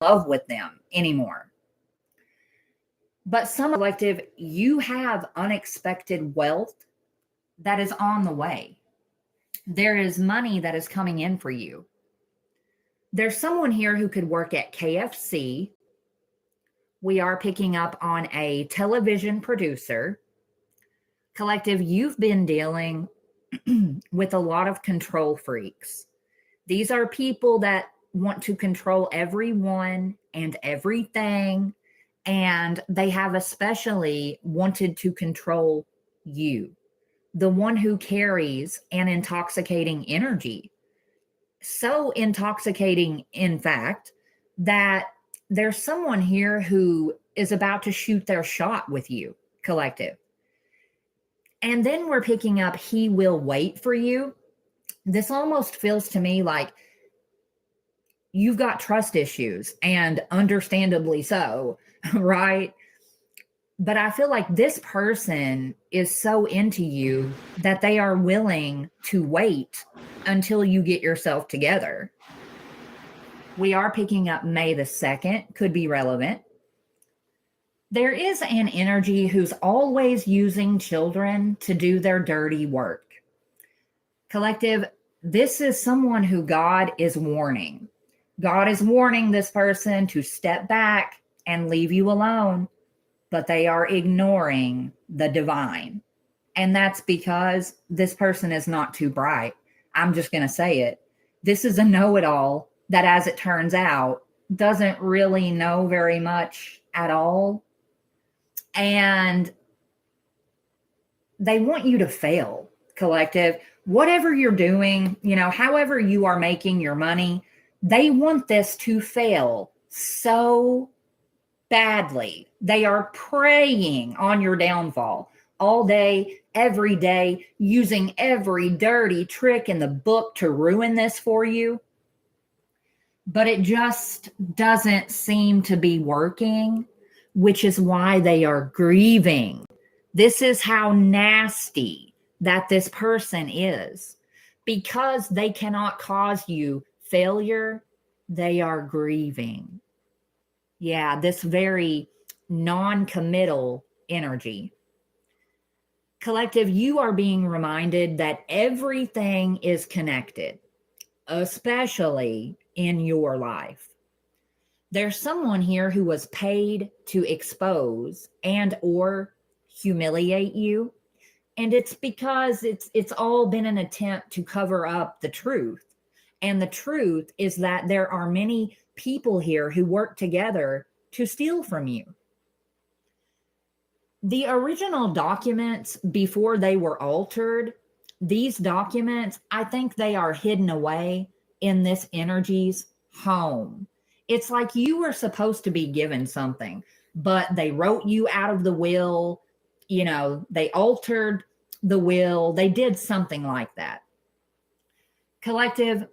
love with them anymore. But some collective, you have unexpected wealth that is on the way. There is money that is coming in for you. There's someone here who could work at KFC. We are picking up on a television producer. Collective, you've been dealing with a lot of control freaks. These are people that want to control everyone and everything, and they have especially wanted to control you, the one who carries an intoxicating energy. So intoxicating, in fact, that there's someone here who is about to shoot their shot with you, collective. And then we're picking up, he will wait for you. This almost feels to me like you've got trust issues, and understandably so, right? But I feel like this person is so into you that they are willing to wait until you get yourself together. We are picking up May the 2nd, could be relevant. There is an energy who's always using children to do their dirty work. Collective, this is someone who God is warning. God is warning this person to step back and leave you alone, but they are ignoring the divine. And that's because this person is not too bright. I'm just going to say it. This is a know-it-all that, as it turns out, doesn't really know very much at all. And they want you to fail, collective. Whatever you're doing, however you are making your money, they want this to fail so badly. They are preying on your downfall all day, every day, using every dirty trick in the book to ruin this for you. But it just doesn't seem to be working, which is why they are grieving. This is how nasty that this person is. Because they cannot cause you failure, they are grieving. Yeah, this very non-committal energy. Collective, you are being reminded that everything is connected, especially in your life. There's someone here who was paid to expose and or humiliate you. And it's because it's all been an attempt to cover up the truth. And the truth is that there are many people here who work together to steal from you. The original documents, before they were altered, these documents, I think they are hidden away in this energy's home. It's like you were supposed to be given something, but they wrote you out of the will, they altered the will, they did something like that. Collective,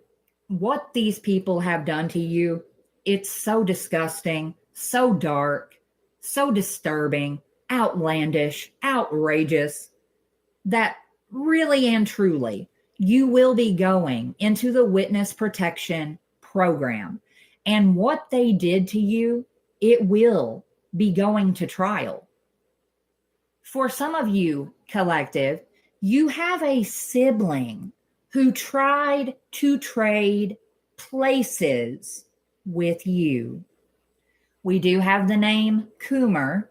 what these people have done to you, it's so disgusting, so dark, so disturbing, outlandish, outrageous, that really and truly, you will be going into the witness protection program. And what they did to you, it will be going to trial. For some of you, collective, you have a sibling who tried to trade places with you. We do have the name Coomer.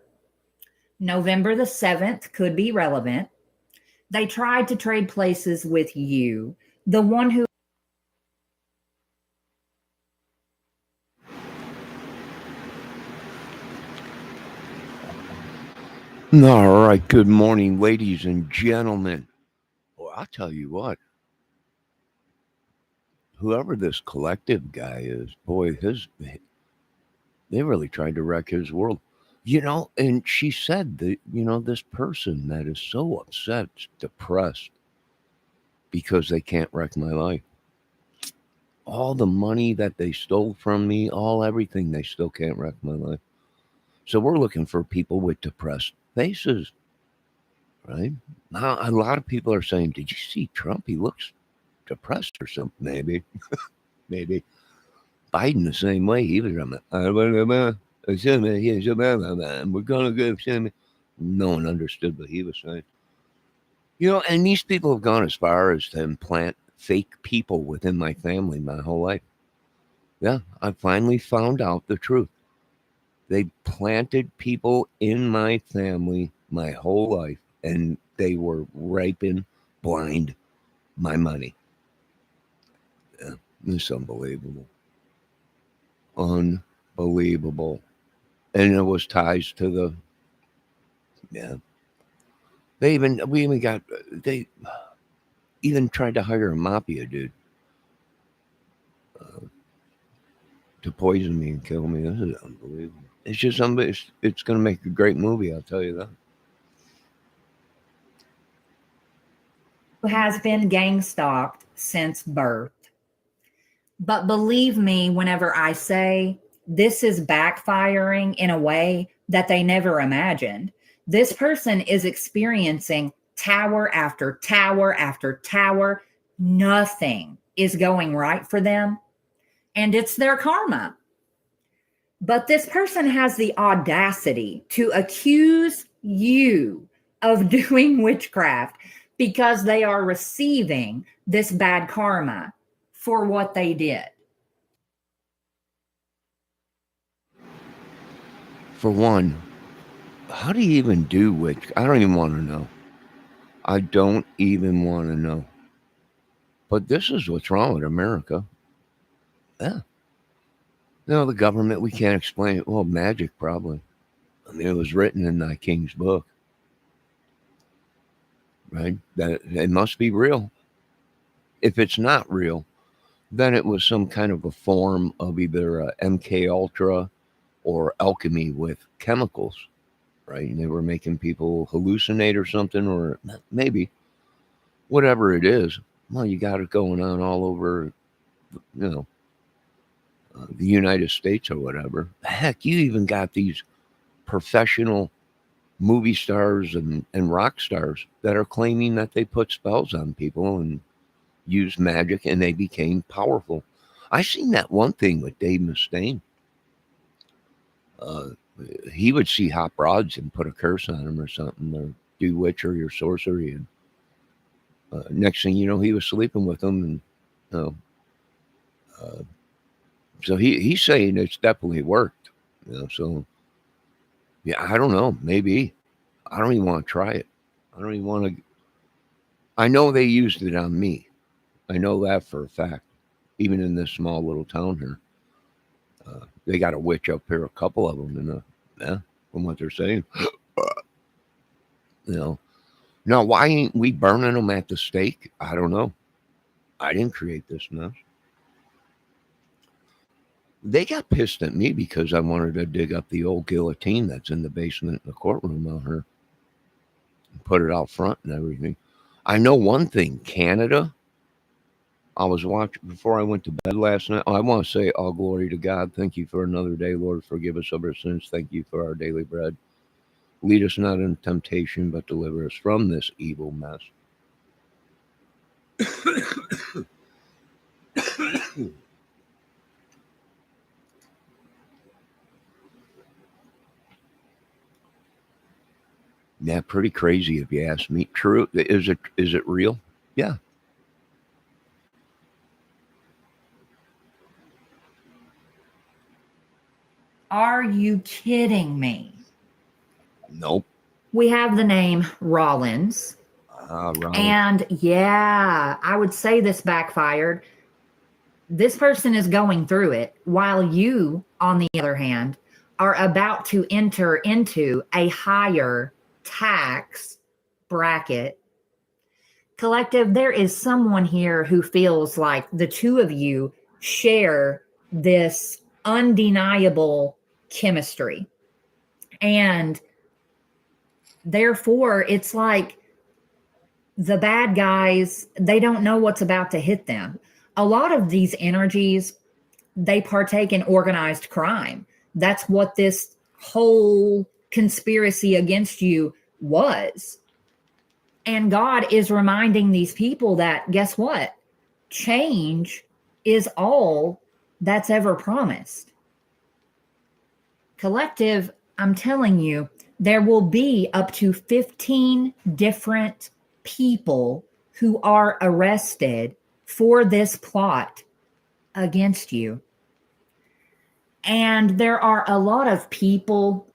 November the 7th could be relevant. They tried to trade places with you, the one who All right, good morning, ladies and gentlemen. Well, I'll tell you what, whoever this collective guy is, boy, they really tried to wreck his world. And she said that, this person that is so upset, depressed, because they can't wreck my life. All the money that they stole from me, everything, they still can't wreck my life. So we're looking for people with depressed faces. Right? Now, a lot of people are saying, did you see Trump? He looks depressed or something. Maybe. Maybe. Biden the same way. He was we're gonna go. No one understood what he was saying. And these people have gone as far as to implant fake people within my family my whole life. Yeah, I finally found out the truth. They planted people in my family my whole life, and they were raping blind my money. Yeah, it's unbelievable. Unbelievable. And it was ties to the, yeah. They even tried to hire a mafia dude uh, to poison me and kill me. This is unbelievable. It's just it's going to make a great movie, I'll tell you that. Who has been gang stalked since birth. But believe me, whenever I say this is backfiring in a way that they never imagined, this person is experiencing tower after tower after tower. Nothing is going right for them, and it's their karma. But this person has the audacity to accuse you of doing witchcraft because they are receiving this bad karma for what they did. For one, how do you even do witch? I don't even want to know. I don't even want to know. But this is what's wrong with America. Yeah. The government, we can't explain it. Well, magic, probably. I mean, it was written in thy king's book, right? That it must be real. If it's not real, then it was some kind of a form of either MK Ultra or alchemy with chemicals, right? And they were making people hallucinate or something, or maybe whatever it is. Well, you got it going on all over, the United States or whatever. Heck, you even got these professional movie stars and rock stars that are claiming that they put spells on people and used magic and they became powerful. I seen that one thing with Dave Mustaine. Uh, he would see hot rods and put a curse on him or something, or do witchery or sorcery, and next thing you know, he was sleeping with them, and uh, so he's saying it's definitely worked. So yeah, I don't know. Maybe I don't even want to try it. I don't even want to. I know they used it on me. I know that for a fact. Even in this small little town here, they got a witch up here. A couple of them, from what they're saying. Now why ain't we burning them at the stake? I don't know. I didn't create this mess. They got pissed at me because I wanted to dig up the old guillotine that's in the basement in the courtroom out here and put it out front and everything. I know one thing, Canada. I was watching before I went to bed last night. I want to say, all glory to God. Thank you for another day, Lord. Forgive us of our sins. Thank you for our daily bread. Lead us not into temptation, but deliver us from this evil mess. Yeah, pretty crazy if you ask me. True. Is it real? Yeah. Are you kidding me? Nope. We have the name Rollins. Rollins. And yeah, I would say this backfired. This person is going through it while you, on the other hand, are about to enter into a higher tax bracket. Collective, there is someone here who feels like the two of you share this undeniable chemistry. And therefore, it's like the bad guys, they don't know what's about to hit them. A lot of these energies, they partake in organized crime. That's what this whole conspiracy against you was. And God is reminding these people that, guess what? Change is all that's ever promised. Collective, I'm telling you, there will be up to 15 different people who are arrested for this plot against you. And there are a lot of people.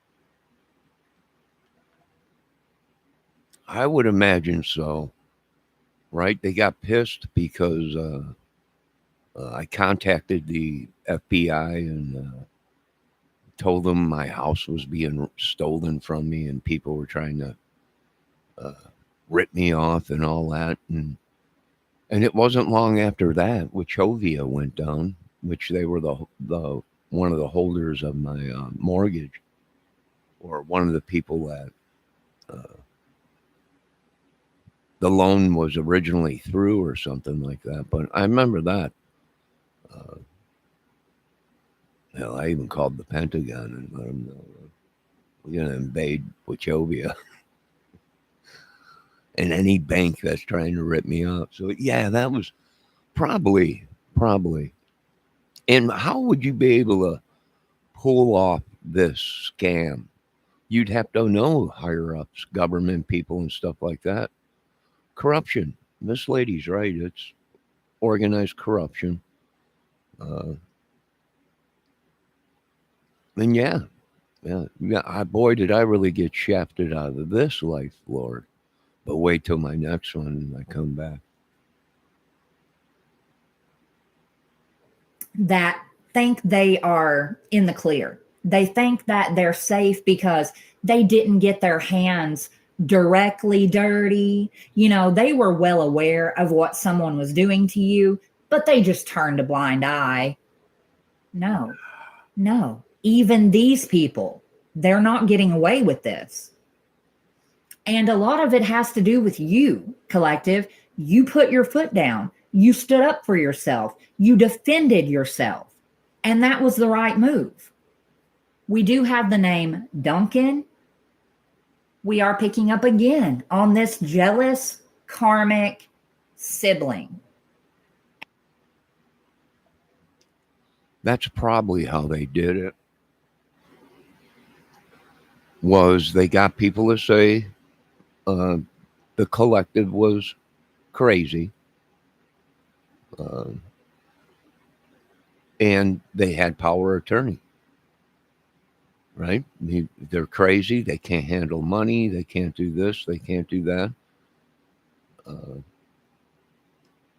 I would imagine so, right? They got pissed because I contacted the FBI and told them my house was being stolen from me and people were trying to uh, rip me off and all that. And it wasn't long after that, Wachovia went down, which they were the one of the holders of my mortgage, or one of the people that uh, the loan was originally through, or something like that. But I remember that. Uh, Hell, I even called the Pentagon and let them know we're going to invade Wachovia and any bank that's trying to rip me off. So yeah, that was probably. And how would you be able to pull off this scam? You'd have to know higher ups, government people, and stuff like that. Corruption. This lady's right. It's organized corruption. Uh, and yeah. Boy, did I really get shafted out of this life, Lord. But wait till my next one and I come back. That think they are in the clear. They think that they're safe because they didn't get their hands directly dirty. They were well aware of what someone was doing to you, but they just turned a blind eye. No, no. Even these people, they're not getting away with this. And a lot of it has to do with you, collective. You put your foot down. You stood up for yourself. You defended yourself. And that was the right move. We do have the name Duncan. We are picking up again on this jealous karmic sibling. That's probably how they did it. Was they got people to say the collective was crazy, uh, and they had power of attorney. Right? They're crazy. They can't handle money. They can't do this. They can't do that.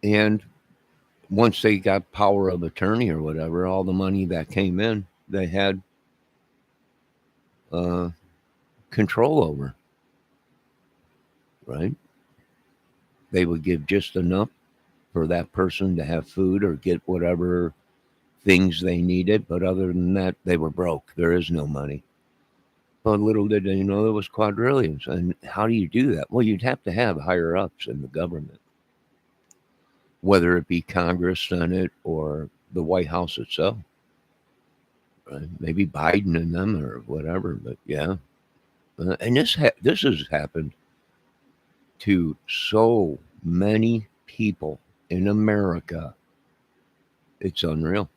And once they got power of attorney or whatever, all the money that came in, they had uh, control over. Right? They would give just enough for that person to have food or get whatever things they needed. But other than that, they were broke. There is no money. But little did they know there was quadrillions. And how do you do that? Well, you'd have to have higher ups in the government, whether it be Congress, Senate, or the White House itself. Right? Maybe Biden and them or whatever. But yeah, and this has happened to so many people in America. It's unreal.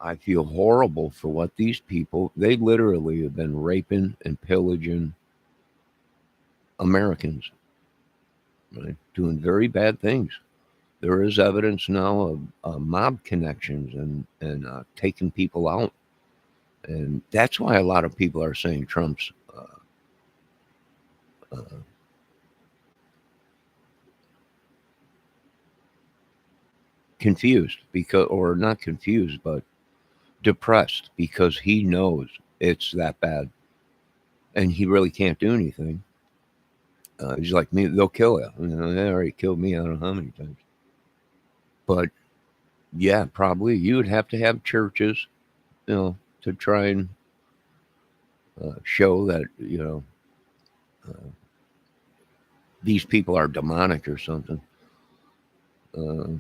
I feel horrible for what these people, they literally have been raping and pillaging Americans, right? Doing very bad things. There is evidence now of mob connections and taking people out. And that's why a lot of people are saying Trump's uh, confused, because, or not confused, but depressed, because he knows it's that bad and he really can't do anything. He's like me, they'll kill you. They already killed me, I don't know how many times. But yeah, probably you would have to have churches, to try and show that, uh, these people are demonic or something. Uh,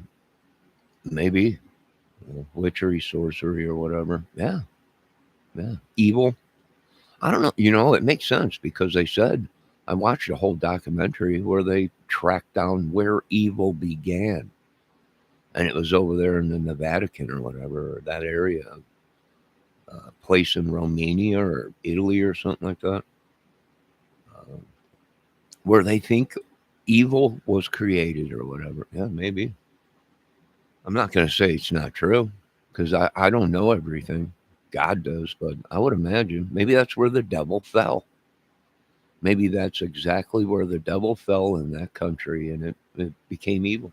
Maybe witchery, sorcery, or whatever. Yeah, evil. I don't know. It makes sense because they said, I watched a whole documentary where they tracked down where evil began. and it was over there in the Vatican or whatever, or that area, place in Romania or Italy or something like that, uh, where they think evil was created or whatever. Yeah, maybe. I'm not going to say it's not true because I don't know everything. God does, but I would imagine maybe that's where the devil fell. Maybe that's exactly where the devil fell in that country and it became evil.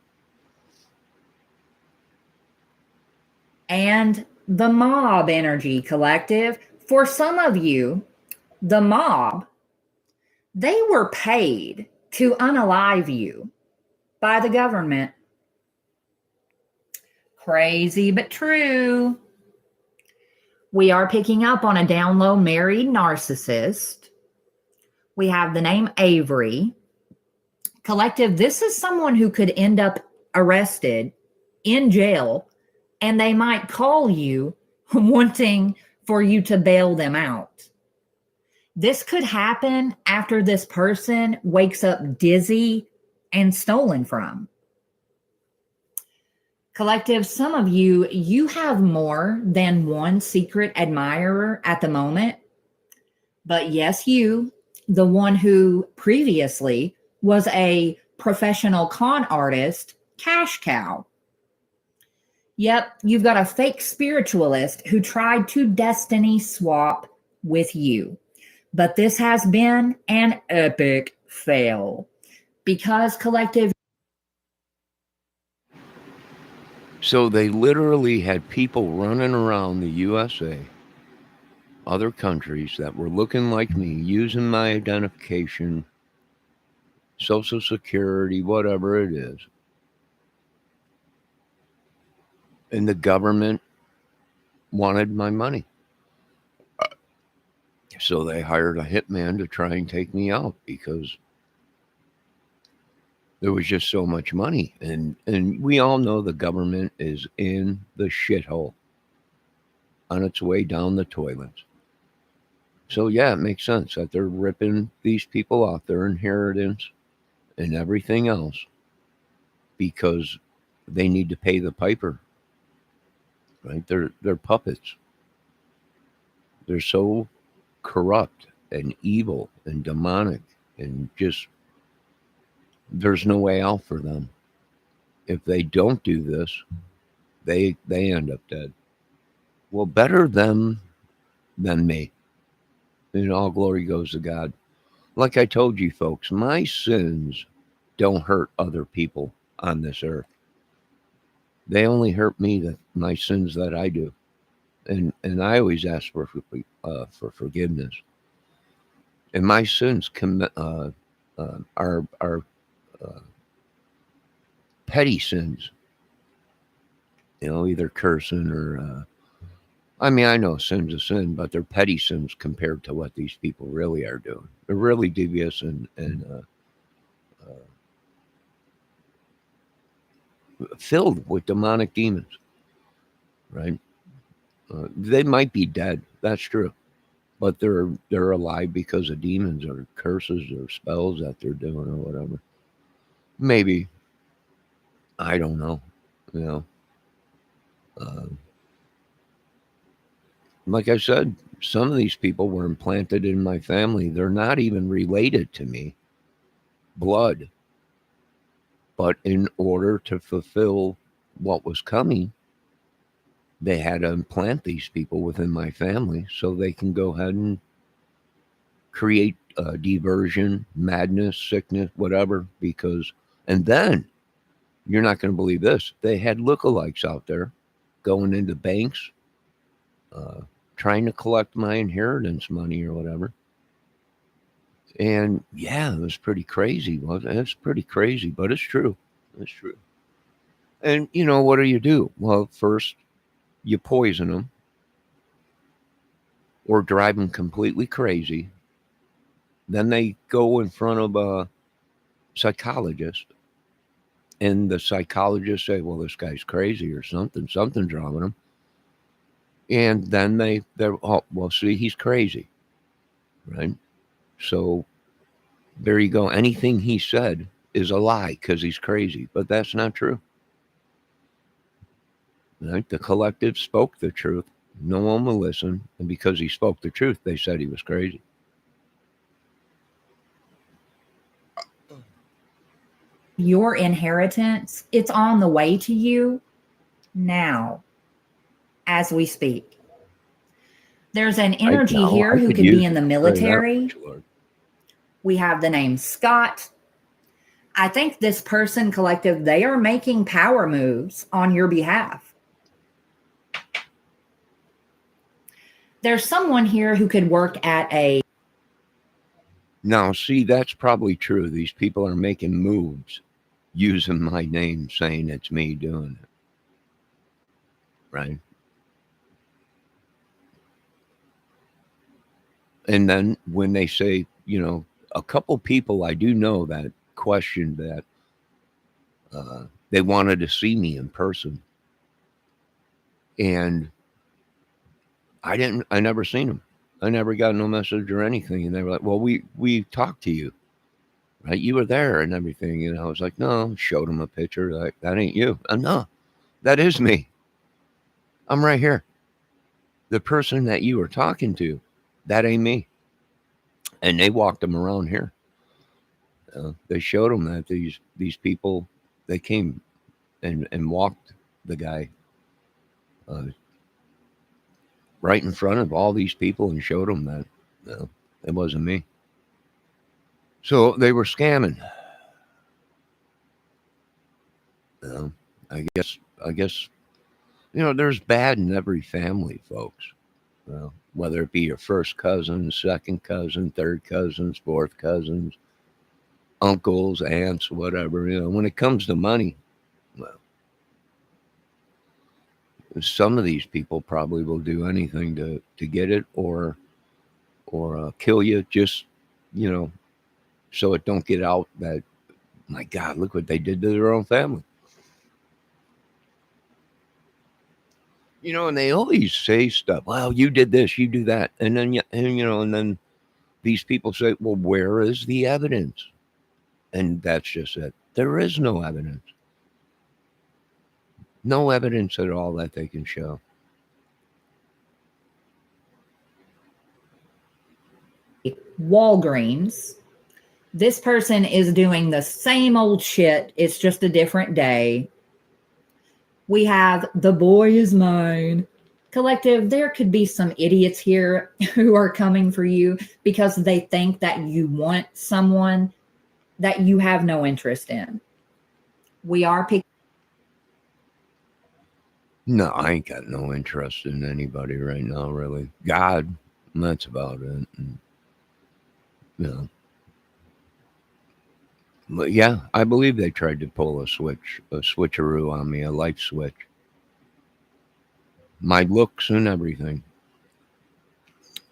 And the mob energy collective, for some of you, the mob, they were paid to unalive you by the government. Crazy but true. We are picking up on a down low married narcissist. We have the name Avery. Collective, this is someone who could end up arrested in jail, and they might call you wanting for you to bail them out. This could happen after this person wakes up dizzy and stolen from. Collective, some of you, you have more than one secret admirer at the moment. But yes, you, the one who previously was a professional con artist, cash cow. Yep, you've got a fake spiritualist who tried to destiny swap with you. But this has been an epic fail because collective. So they literally had people running around the USA, other countries that were looking like me, using my identification, Social Security, whatever it is. And the government wanted my money. So they hired a hitman to try and take me out because there was just so much money. And we all know the government is in the shithole on its way down the toilets. So yeah, it makes sense that they're ripping these people off their inheritance and everything else because they need to pay the piper. Right? They're puppets. They're so corrupt and evil and demonic and just there's no way out for them. If they don't do this, they end up dead. Well, better them than me. And all glory goes to God. Like I told you folks, my sins don't hurt other people on this earth. They only hurt me, that my sins that I do. And I always ask for forgiveness. And my sins are uh, petty sins. Either cursing or I mean, I know sin's a sin, but they're petty sins compared to what these people really are doing. They're really devious and filled with demonic demons, right? They might be dead. That's true, but they're alive because of demons or curses or spells that they're doing or whatever. Maybe I don't know. You know, uh, like I said, some of these people were implanted in my family. They're not even related to me, blood, but in order to fulfill what was coming, they had to implant these people within my family so they can go ahead and create diversion, madness, sickness, whatever. And then you're not going to believe this. They had lookalikes out there going into banks, uh, trying to collect my inheritance money or whatever. And yeah, it was pretty crazy. Well, it's pretty crazy, but it's true. It's true. And what do? Well, first you poison them or drive them completely crazy. Then they go in front of a psychologist, and the psychologist say, "Well, this guy's crazy or something. Something's wrong with him." And then they're oh, well, see, he's crazy, right? So there you go. Anything he said is a lie because he's crazy, but that's not true. Right? The collective spoke the truth. No one will listen. And because he spoke the truth, they said he was crazy. Your inheritance, it's on the way to you now as we speak. There's an Right energy now, here I who could could be use in it. the Pray that military. much, Lord. We have the name Scott. I think this person collective, they are making power moves on your behalf. There's someone here who could work at a Now, see, that's probably true. These people are making moves using my name, saying it's me doing it. Right? And then when they say, a couple people I do know that questioned that they wanted to see me in person. And I never seen them. I never got no message or anything. And they were like, well, we talked to you, right? You were there and everything. And I was like, no, showed them a picture. Like, that ain't you. No, that is me. I'm right here. The person that you were talking to, that ain't me. And they walked them around here. They showed them that these people, they came and walked the guy uh, right in front of all these people and showed them that it wasn't me. So they were scamming. Uh, I guess there's bad in every family, folks. Whether it be your first cousin, second cousin, third cousins, fourth cousins, uncles, aunts, whatever. When it comes to money, well, some of these people probably will do anything to get it, or kill you, just you know so it don't get out that, my God, look what they did to their own family. And they always say stuff. Well, you did this, you do that, and then and then these people say, well, where is the evidence? And that's just it. There is no evidence. No evidence at all that they can show. Walgreens. This person is doing the same old shit. It's just a different day. We have the boy is mine. Collective, there could be some idiots here who are coming for you because they think that you want someone that you have no interest in. We are picking. No, I ain't got no interest in anybody right now, really. God, that's about it. And, you know. But yeah, I believe they tried to pull a switcheroo on me, a light switch. My looks and everything.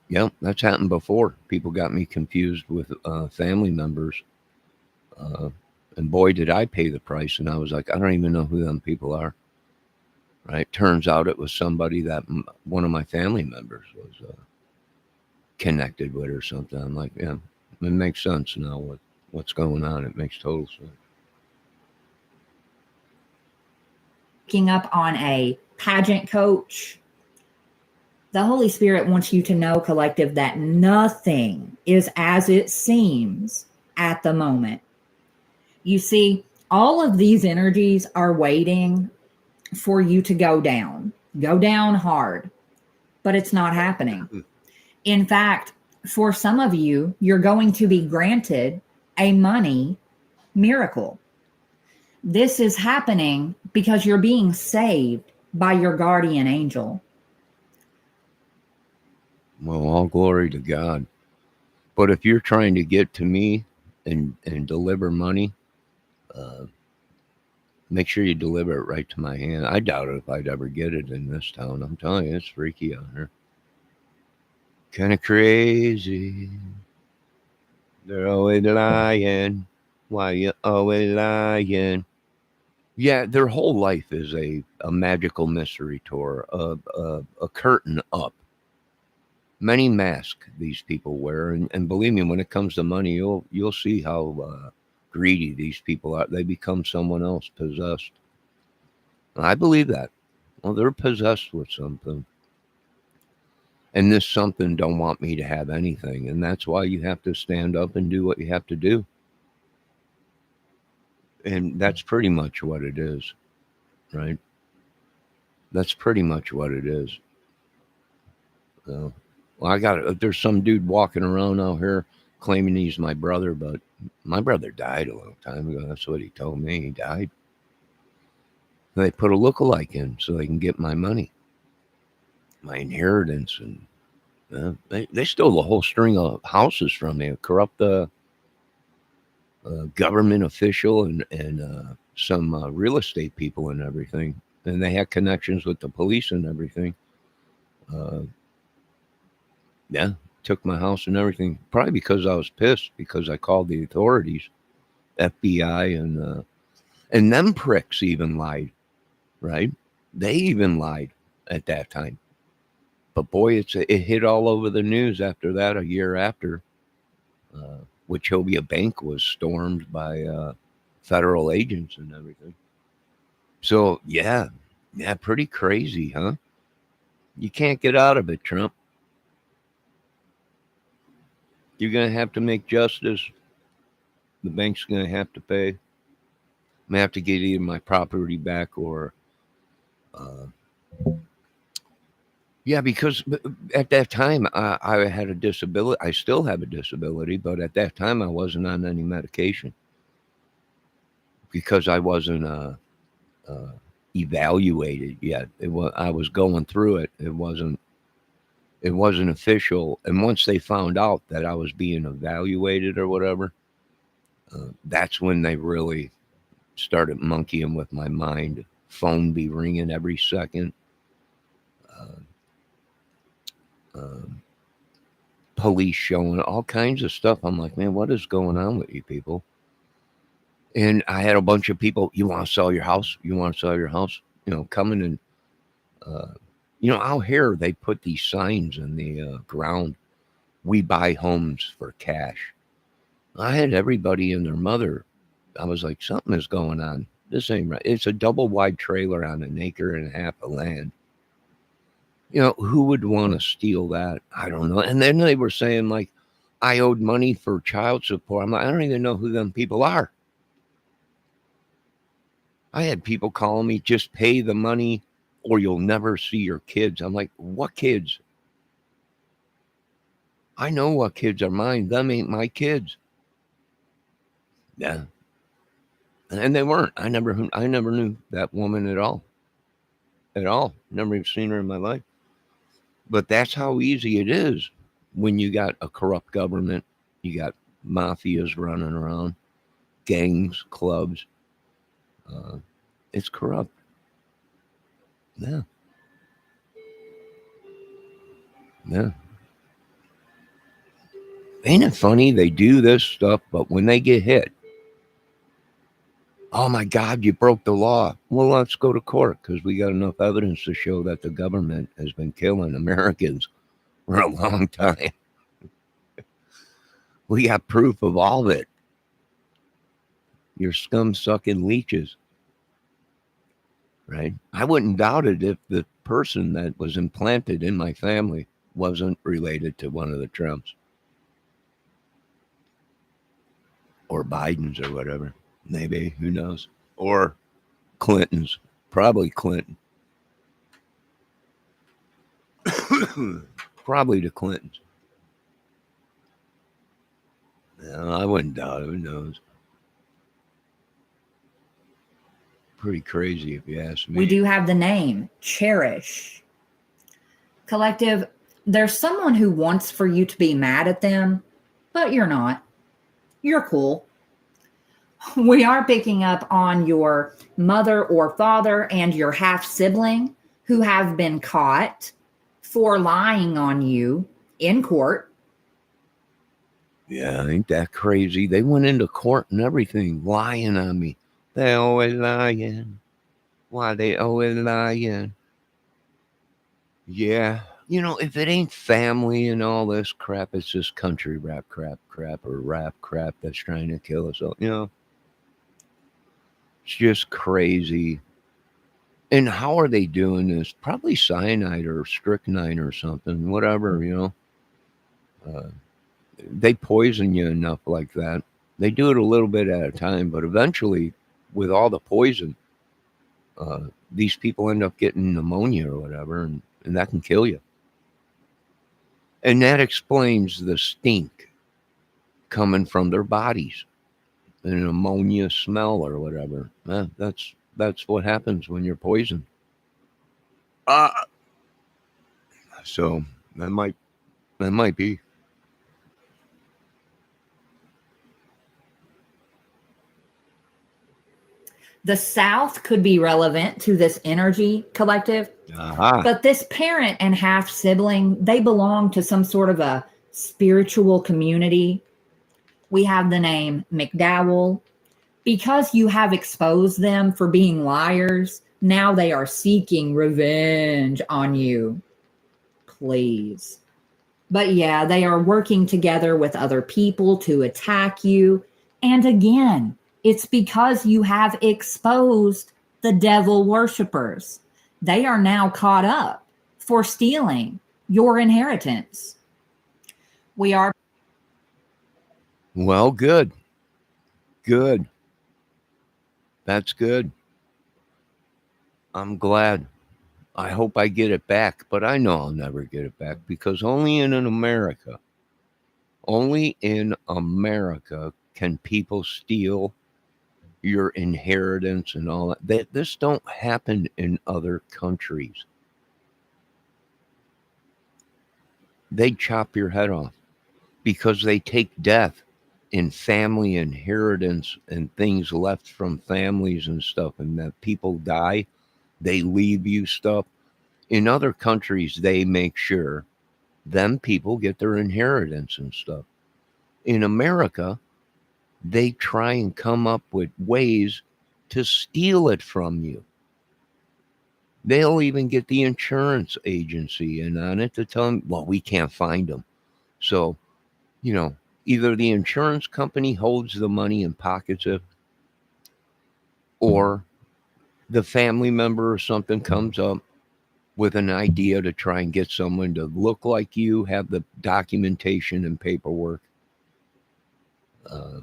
Yep, that's happened before. People got me confused with family members. Uh, and boy, did I pay the price. And I was like, I don't even know who them people are. Right? Turns out it was somebody that one of my family members was connected with or something. I'm like, yeah, it makes sense now what's going on. It makes total sense. Picking up on a pageant coach. The Holy Spirit wants you to know, collective, that nothing is as it seems at the moment. You see, all of these energies are waiting for you to go down hard, but it's not happening. In fact, for some of you, you're going to be granted a money miracle. This is happening because you're being saved by your guardian angel. Well, all glory to God. But if you're trying to get to me and deliver money, make sure you deliver it right to my hand. I doubt if I'd ever get it in this town. I'm telling you, it's freaky out here. Kind of crazy. They're always lying. Why you always lying? Yeah, their whole life is a magical mystery tour, a curtain up. Many masks these people wear, and believe me, when it comes to money, you'll see how greedy these people are. They become someone else, possessed. And I believe that. Well, they're possessed with something. And this something don't want me to have anything. And that's why you have to stand up and do what you have to do. And that's pretty much what it is, right? That's pretty much what it is. So, well, there's some dude walking around out here claiming he's my brother, but my brother died a long time ago. That's what he told me. He died. They put a lookalike in so they can get my money, my inheritance, and they stole a whole string of houses from me. A corrupt government official and some real estate people and everything, and they had connections with the police and everything. Uh, yeah, took my house and everything. Probably because I was pissed because I called the authorities, FBI, and them pricks even lied. Right? They even lied at that time. But boy, it hit all over the news after that. A year after, Wachovia Bank was stormed by federal agents and everything. So yeah, pretty crazy, huh? You can't get out of it, Trump. You're gonna have to make justice. The bank's gonna have to pay. I'm gonna have to get either my property back or, uh, yeah, because at that time I had a disability. I still have a disability, but at that time I wasn't on any medication because I wasn't uh, evaluated yet. I was going through it. It wasn't official. And once they found out that I was being evaluated or whatever, that's when they really started monkeying with my mind. Phone be ringing every second. Uh, um, Police showing all kinds of stuff. I'm like, man, what is going on with you people? And I had a bunch of people, you want to sell your house? You want to sell your house? Coming and, uh, out here, they put these signs in the ground. We buy homes for cash. I had everybody and their mother. I was like, something is going on. This ain't right. It's a double wide trailer on an acre and a half of land. Who would want to steal that? I don't know. And then they were saying, like, I owed money for child support. I'm like, I don't even know who them people are. I had people calling me, just pay the money or you'll never see your kids. I'm like, what kids? I know what kids are mine. Them ain't my kids. Yeah. And they weren't. I never knew that woman at all. At all. Never even seen her in my life. But that's how easy it is when you got a corrupt government. You got mafias running around, gangs, clubs. Uh, it's corrupt. Yeah. Yeah. Ain't it funny? They do this stuff, but when they get hit, oh my God, you broke the law. Well, let's go to court because we got enough evidence to show that the government has been killing Americans for a long time. We got proof of all of it. You're scum sucking leeches, right? I wouldn't doubt it if the person that was implanted in my family wasn't related to one of the Trumps or Biden's or whatever. Maybe, who knows? Or Clinton's, probably Clinton. Probably the Clintons. No, I wouldn't doubt it. Who knows? Pretty crazy if you ask me. We do have the name Cherish. Collective, there's someone who wants for you to be mad at them, but you're not. You're cool. We are picking up on your mother or father and your half sibling who have been caught for lying on you in court. Yeah, ain't that crazy? They went into court and everything, lying on me. They always lying. Why they always lying? Yeah. If it ain't family and all this crap, it's just country rap crap or rap crap that's trying to kill us all. It's just crazy And how are they doing this? Probably cyanide or strychnine or something, whatever, Uh, they poison you enough like that. They do it a little bit at a time, but eventually, with all the poison, these people end up getting pneumonia or whatever, and that can kill you. And that explains the stink coming from their bodies, an ammonia smell or whatever. That's what happens when you're poisoned. Uh, so that might be. The South could be relevant to this energy collective, Aha. but this parent and half sibling, they belong to some sort of a spiritual community. We have the name McDowell. Because you have exposed them for being liars, now they are seeking revenge on you. Please. But yeah, they are working together with other people to attack you. And again, it's because you have exposed the devil worshippers. They are now caught up for stealing your inheritance. We are. Well, good. Good. That's good. I'm glad. I hope I get it back, but I know I'll never get it back because only in America can people steal your inheritance and all that. This don't happen in other countries. They chop your head off because they take death in family inheritance and things left from families and stuff, and that people die, they leave you stuff. In other countries, they make sure them people get their inheritance and stuff. In America, they try and come up with ways to steal it from you. They'll even get the insurance agency in on it to tell them, well, we can't find them. So, you know, either the insurance company holds the money and pockets it, or the family member or something comes up with an idea to try and get someone to look like you, have the documentation and paperwork, uh,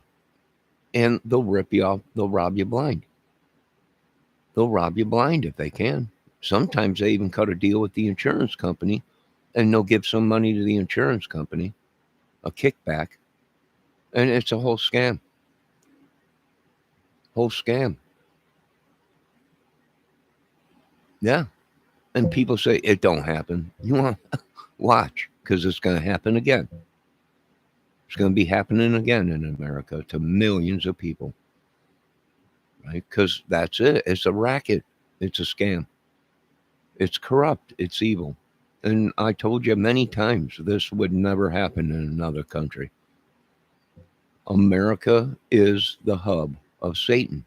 and they'll rip you off. They'll rob you blind. They'll rob you blind if they can. Sometimes they even cut a deal with the insurance company and they'll give some money to the insurance company, a kickback, and it's a whole scam. Whole scam. Yeah. And people say it don't happen. You want watch because it's going to happen again. It's going to be happening again in America to millions of people, right? Because that's it. It's a racket. It's a scam. It's corrupt. It's evil. And I told you many times this would never happen in another country. America is the hub of Satan.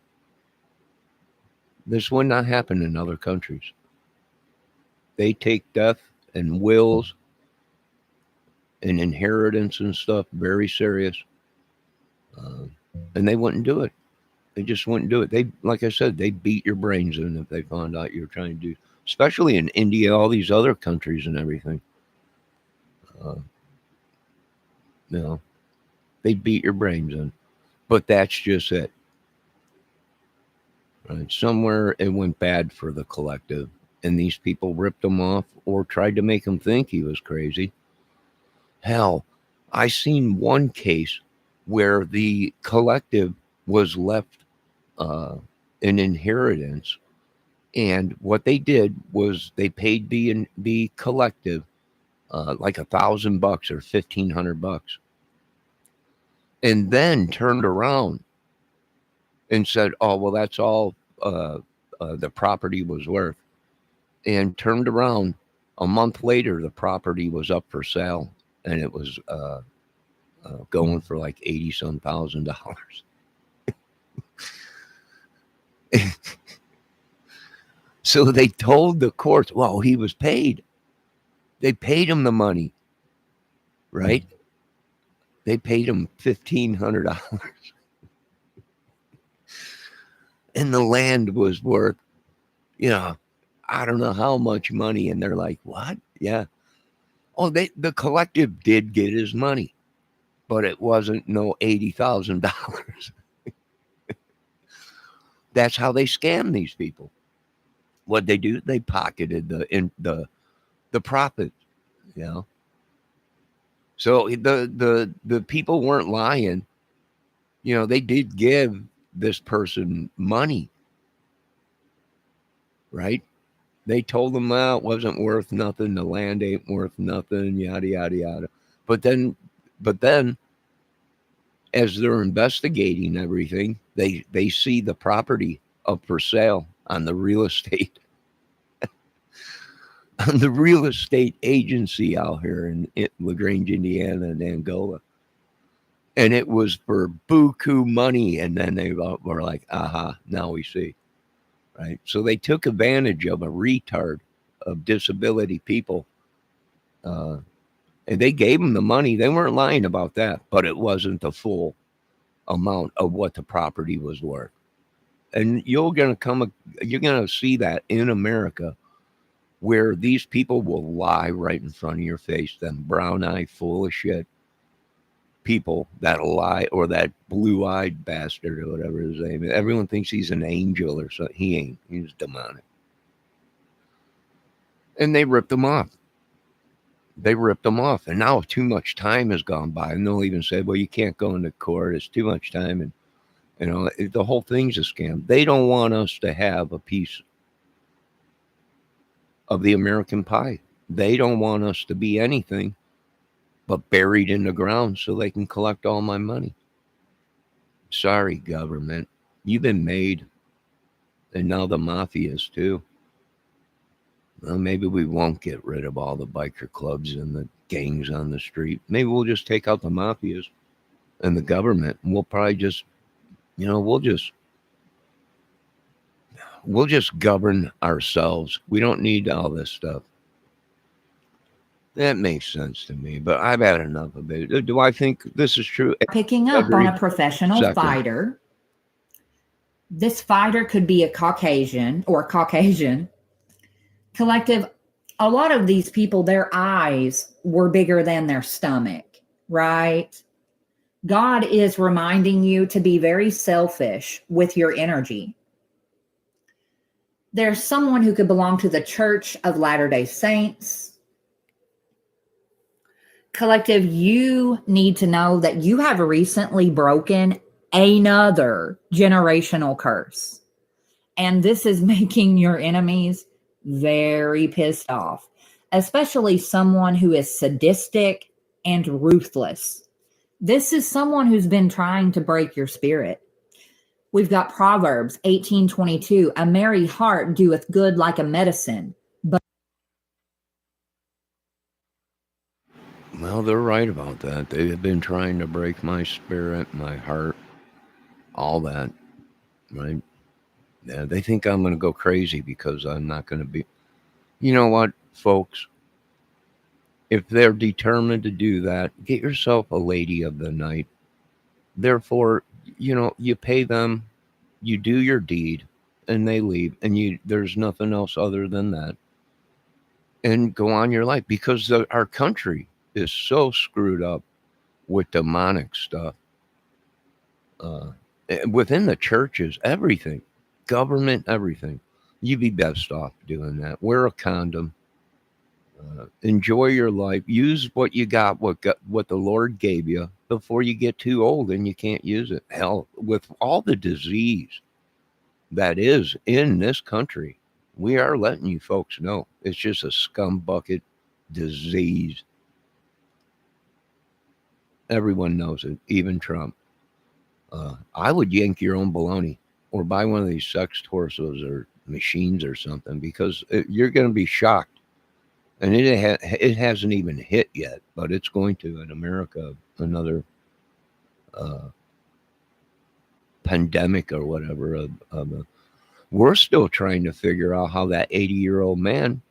This would not happen in other countries. They take death and wills and inheritance and stuff very serious. Uh, and they wouldn't do it. They just wouldn't do it. They, like I said, they beat your brains in if they found out you're trying to do, especially in India, all these other countries and everything. Uh, you know, they beat your brains in. But that's just it. Right? Somewhere it went bad for the collective, and these people ripped him off or tried to make him think he was crazy. Hell, I seen one case where the collective was left an inheritance, and what they did was they paid the collective like $1,000 or $1,500, and then turned around and said, "Oh well, that's all the property was worth," and turned around a month later, the property was up for sale, and it was going for like 80 some $1,000. So they told the courts, well, he was paid. They paid him the money, right? They paid him $1,500. And the land was worth, you know, I don't know how much money. And they're like, what? Yeah. Oh, the collective did get his money, but it wasn't no $80,000. That's how they scam these people. What they do, they pocketed the profit, you know. So the people weren't lying. You know, they did give this person money, right? They told them, well, it wasn't worth nothing. The land ain't worth nothing, yada yada yada. But then, but then, as they're investigating everything, they see the property up for sale on the real estate on the real estate agency out here in LaGrange, Indiana, and Angola, and it was for buku money. And then they were like, aha, now we see. Right? So they took advantage of a retard of disability people, uh, and they gave them the money. They weren't lying about that, but it wasn't the full amount of what the property was worth. And you're gonna see that in America, where these people will lie right in front of your face. Them brown eye full of shit people that'll lie, or that blue eyed bastard or whatever his name is. Everyone thinks he's an angel or something. He ain't. He's demonic. And they ripped him off. They ripped them off. And now too much time has gone by. And they'll even say, well, you can't go into court. It's too much time. And, you know, the whole thing's a scam. They don't want us to have a piece of the American pie. They don't want us to be anything but buried in the ground so they can collect all my money. Sorry, government. You've been made. And now the mafias, too. Well, maybe we won't get rid of all the biker clubs and the gangs on the street. Maybe we'll just take out the mafias and the government, and we'll probably just, you know, we'll just govern ourselves. We don't need all this stuff. That makes sense to me, but I've had enough of it. Do I think this is true? Picking up on a professional fighter. This fighter could be a Caucasian or Caucasian. Collective, a lot of these people, their eyes were bigger than their stomach, right? God is reminding you to be very selfish with your energy. There's someone who could belong to the Church of Latter-day Saints. Collective, you need to know that you have recently broken another generational curse. And this is making your enemies very pissed off, especially someone who is sadistic and ruthless. This is someone who's been trying to break your spirit. We've got Proverbs 18:22, a merry heart doeth good like a medicine. Well, they're right about that. They have been trying to break my spirit, my heart, all that, right? Yeah, they think I'm going to go crazy because I'm not going to be. You know what, folks? If they're determined to do that, get yourself a lady of the night. Therefore, you know, you pay them, you do your deed, and they leave, and there's nothing else other than that. And go on your life, because our country is so screwed up with demonic stuff. Within the churches, everything, government, everything. You'd be best off doing that. Wear a condom. Enjoy your life. Use what you got, what the Lord gave you, before you get too old and you can't use it. Hell, with all the disease that is in this country, we are letting you folks know it's just a scumbucket disease. Everyone knows it, even Trump. I would yank your own baloney or buy one of these sex torsos or machines or something, because you're going to be shocked. And it hasn't even hit yet, but it's going to in America. Another pandemic or whatever. We're still trying to figure out how that 80-year-old man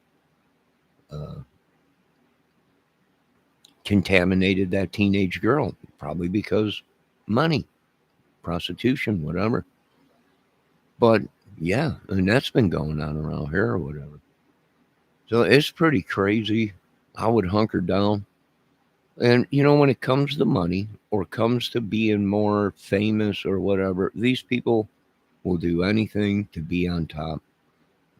contaminated that teenage girl, probably because money, prostitution, whatever. But yeah, and that's been going on around here or whatever. So it's pretty crazy. I would hunker down. And, you know, when it comes to money or comes to being more famous or whatever, these people will do anything to be on top.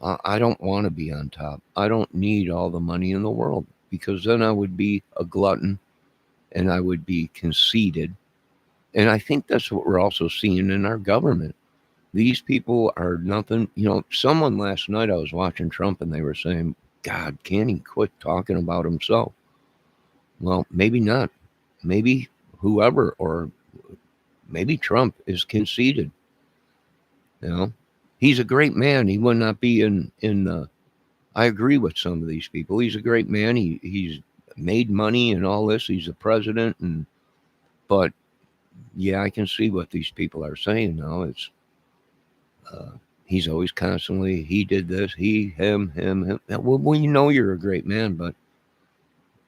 I don't want to be on top. I don't need all the money in the world because then I would be a glutton and I would be conceited. And I think that's what we're also seeing in our government. These people are nothing. You know, someone last night I was watching Trump and they were saying, God, can't he quit talking about himself? Well, maybe not. Maybe whoever, or maybe Trump is conceited. You know, he's a great man. He would not be in the. I agree with some of these people. He's a great man. He's made money and all this. He's a president, and but yeah, I can see what these people are saying now. It's uh, he's always constantly he did this, he, him. Well, you know you're a great man, but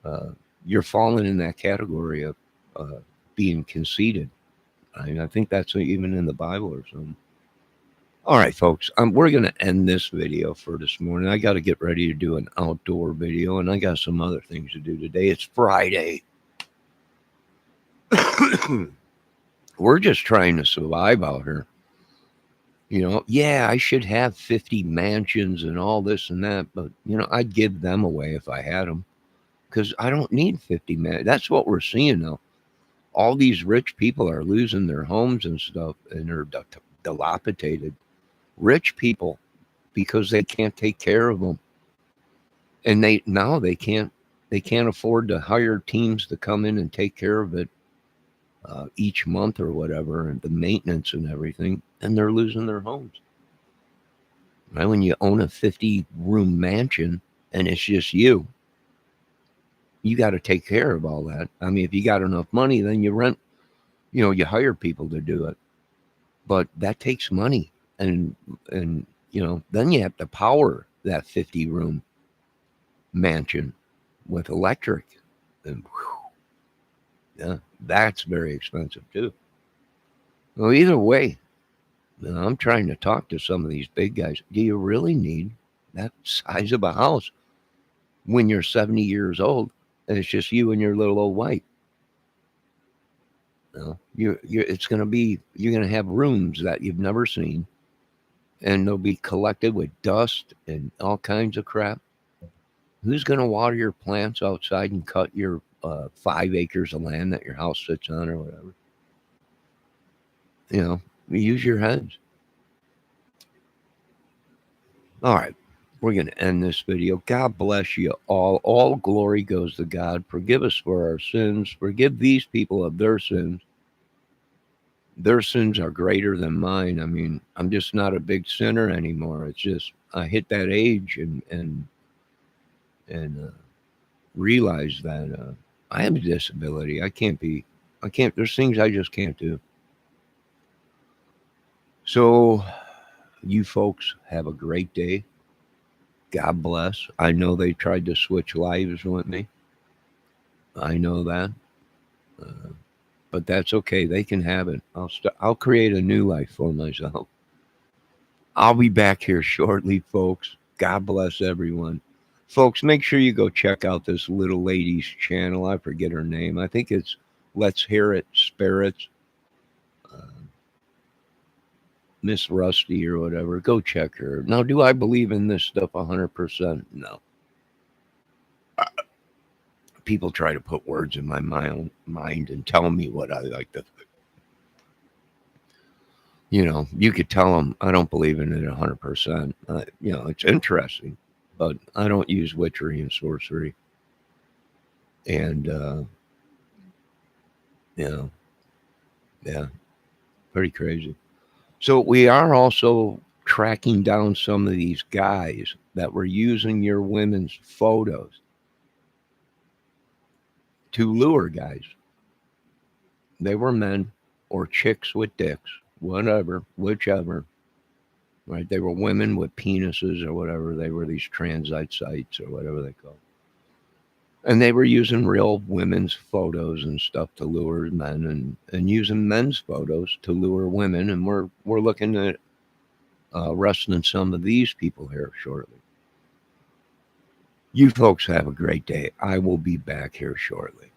uh, you're falling in that category of uh, being conceited. I mean, I think that's even in the Bible or something. All right, folks, we're going to end this video for this morning. I got to get ready to do an outdoor video, and I got some other things to do today. It's Friday. We're just trying to survive out here. You know, yeah, I should have 50 mansions and all this and that, but, you know, I'd give them away if I had them because I don't need 50 man. That's what we're seeing now. All these rich people are losing their homes and stuff, and they're dilapidated. Rich people because they can't take care of them, and they can't afford to hire teams to come in and take care of it each month or whatever, and the maintenance and everything, and they're losing their homes. Right? When you own a 50-room mansion and it's just you got to take care of all that. I mean, if you got enough money, then you rent, you hire people to do it. But that takes money, and then you have to power that 50-room mansion with electric, and yeah, that's very expensive too. Well, either way, I'm trying to talk to some of these big guys. Do you really need that size of a house when you're 70 years old and it's just you and your little old wife? It's going to be, you're going to have rooms that you've never seen, and they'll be collected with dust and all kinds of crap. Who's going to water your plants outside and cut your 5 acres of land that your house sits on or whatever? Use your heads. All right, we're going to end this video. God bless you all. All glory goes to God. Forgive us for our sins. Forgive these people of their sins. Their sins are greater than mine. I mean, I'm just not a big sinner anymore. It's just I hit that age and realize that I have a disability. I can't. There's things I just can't do. So, you folks have a great day. God bless. I know they tried to switch lives with me. I know that. But that's okay. They can have it. I'll create a new life for myself. I'll be back here shortly, folks. God bless everyone. Folks, make sure you go check out this little lady's channel. I forget her name. I think it's Let's Hear It Spirits. Miss Rusty or whatever. Go check her. Now, do I believe in this stuff 100%? No. People try to put words in my mind and tell me what I like to think. You could tell them I don't believe in it 100%. It's interesting, but I don't use witchery and sorcery. And, yeah, pretty crazy. So we are also tracking down some of these guys that were using your women's photos to lure guys. They were men or chicks with dicks, whatever, whichever. Right? They were women with penises or whatever. They were these transite sites or whatever they call it. And they were using real women's photos and stuff to lure men, and using men's photos to lure women. And we're looking at arresting some of these people here shortly. You folks have a great day. I will be back here shortly.